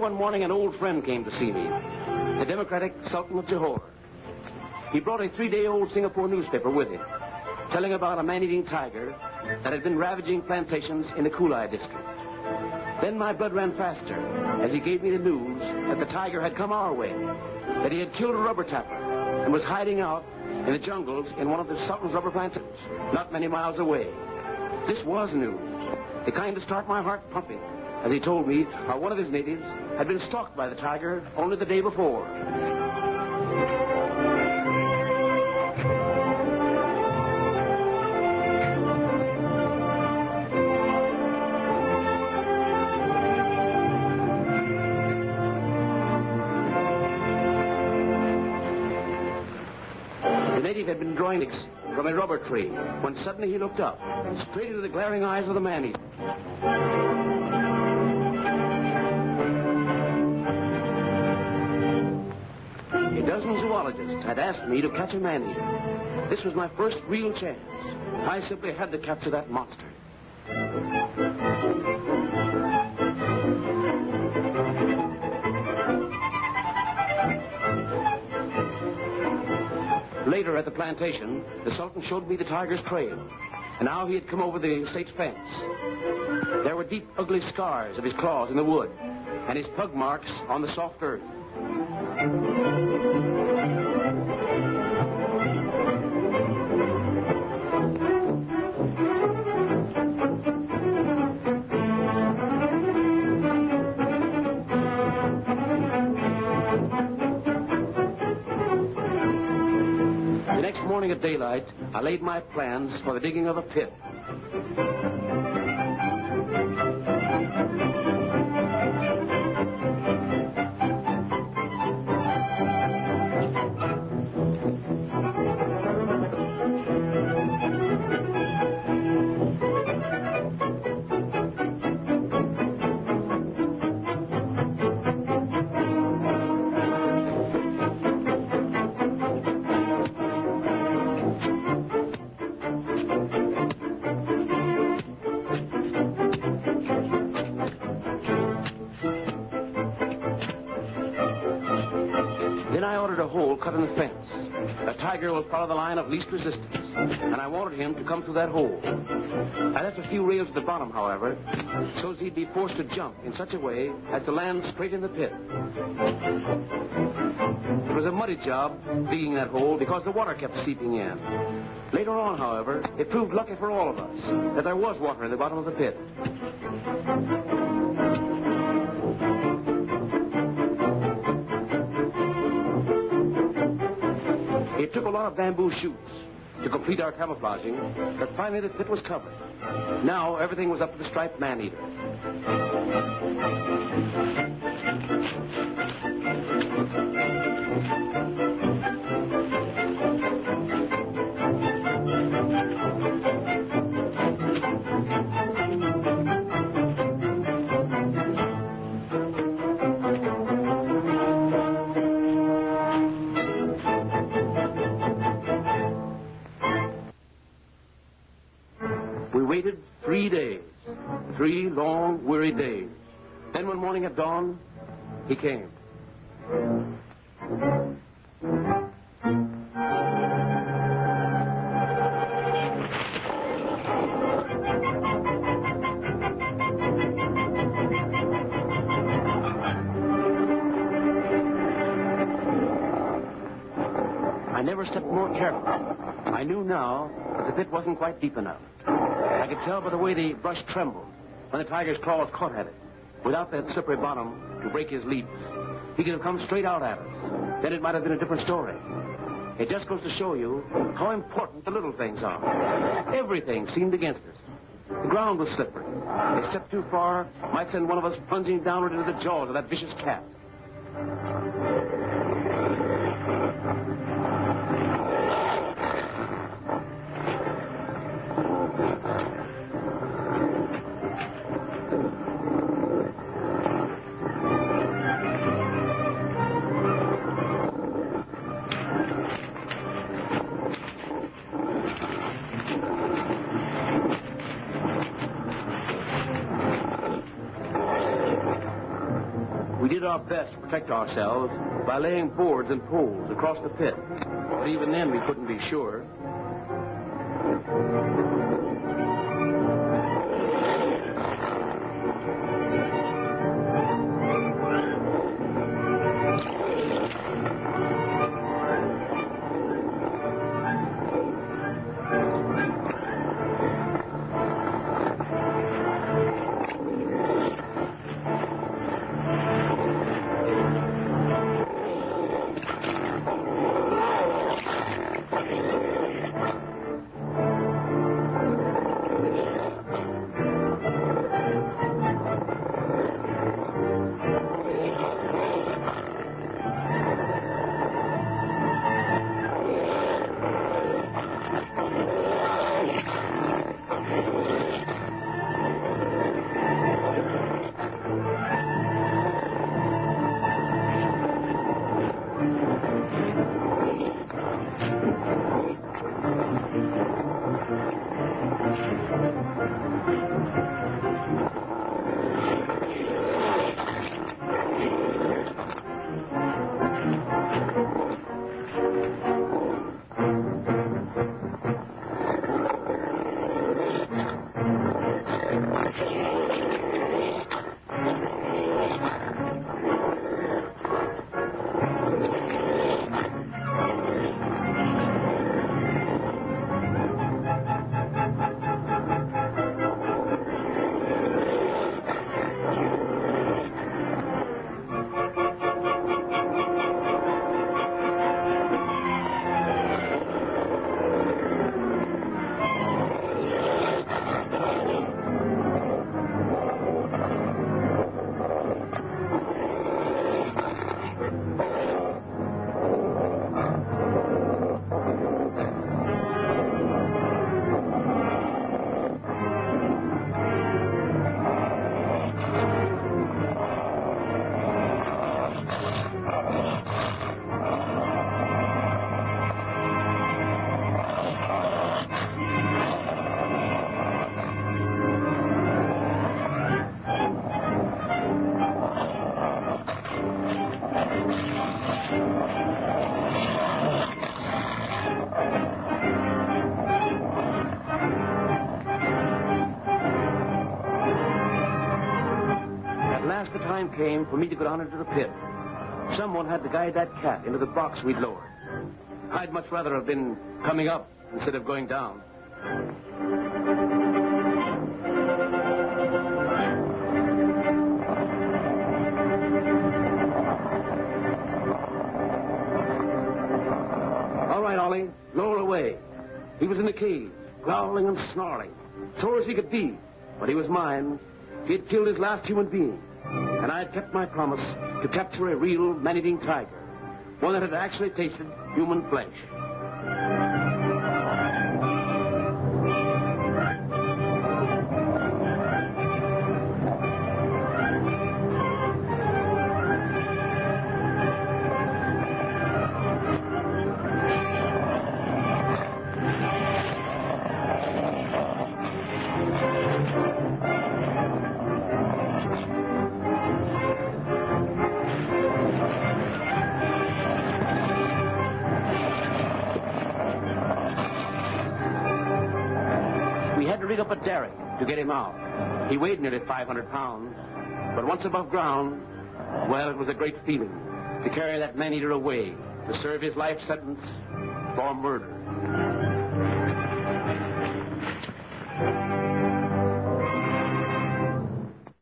one morning, an old friend came to see me, the Democratic Sultan of Johor. He brought a 3-day-old Singapore newspaper with him, telling about a man-eating tiger that had been ravaging plantations in the Kulai district. Then my blood ran faster as he gave me the news that the tiger had come our way, that he had killed a rubber tapper and was hiding out in the jungles in one of the Sultan's rubber plantations, not many miles away. This was news, the kind to start my heart pumping, as he told me how one of his natives had been stalked by the tiger only the day before. The native had been drawing sticks from a rubber tree when suddenly he looked up, straight into the glaring eyes of the man-eater. A dozen zoologists had asked me to catch a man-eater. This was my first real chance. I simply had to capture that monster. Later at the plantation, the Sultan showed me the tiger's trail, and how he had come over the state fence. There were deep, ugly scars of his claws in the wood, and his pug marks on the soft earth. The next morning at daylight, I laid my plans for the digging of a pit. Then I ordered a hole cut in the fence. The tiger will follow the line of least resistance, and I wanted him to come through that hole. I left a few rails at the bottom, however, so as he'd be forced to jump in such a way as to land straight in the pit. It was a muddy job digging that hole because the water kept seeping in. Later on, however, it proved lucky for all of us that there was water in the bottom of the pit. It took a lot of bamboo shoots to complete our camouflaging, but finally the pit was covered. Now everything was up to the striped man-eater. We waited 3 days, 3 long, weary days. Then one morning at dawn, he came. I never stepped more carefully. I knew now that the pit wasn't quite deep enough. I could tell by the way the brush trembled when the tiger's claws caught at it. Without that slippery bottom to break his leap, he could have come straight out at us. Then it might have been a different story. It just goes to show you how important the little things are. Everything seemed against us. The ground was slippery. A step too far might send one of us plunging downward into the jaws of that vicious cat. We did our best to protect ourselves by laying boards and poles across the pit. But even then, we couldn't be sure. The time came for me to go down into the pit. Someone had to guide that cat into the box we'd lowered. I'd much rather have been coming up instead of going down. All right, Ollie, lower away. He was in the cave, growling and snarling, sore as he could be, but he was mine. He had killed his last human being. And I had kept my promise to capture a real man-eating tiger, one that had actually tasted human flesh. Rig up a derrick to get him out. He weighed nearly 500 pounds, but once above ground, well, it was a great feeling to carry that man-eater away to serve his life sentence for murder.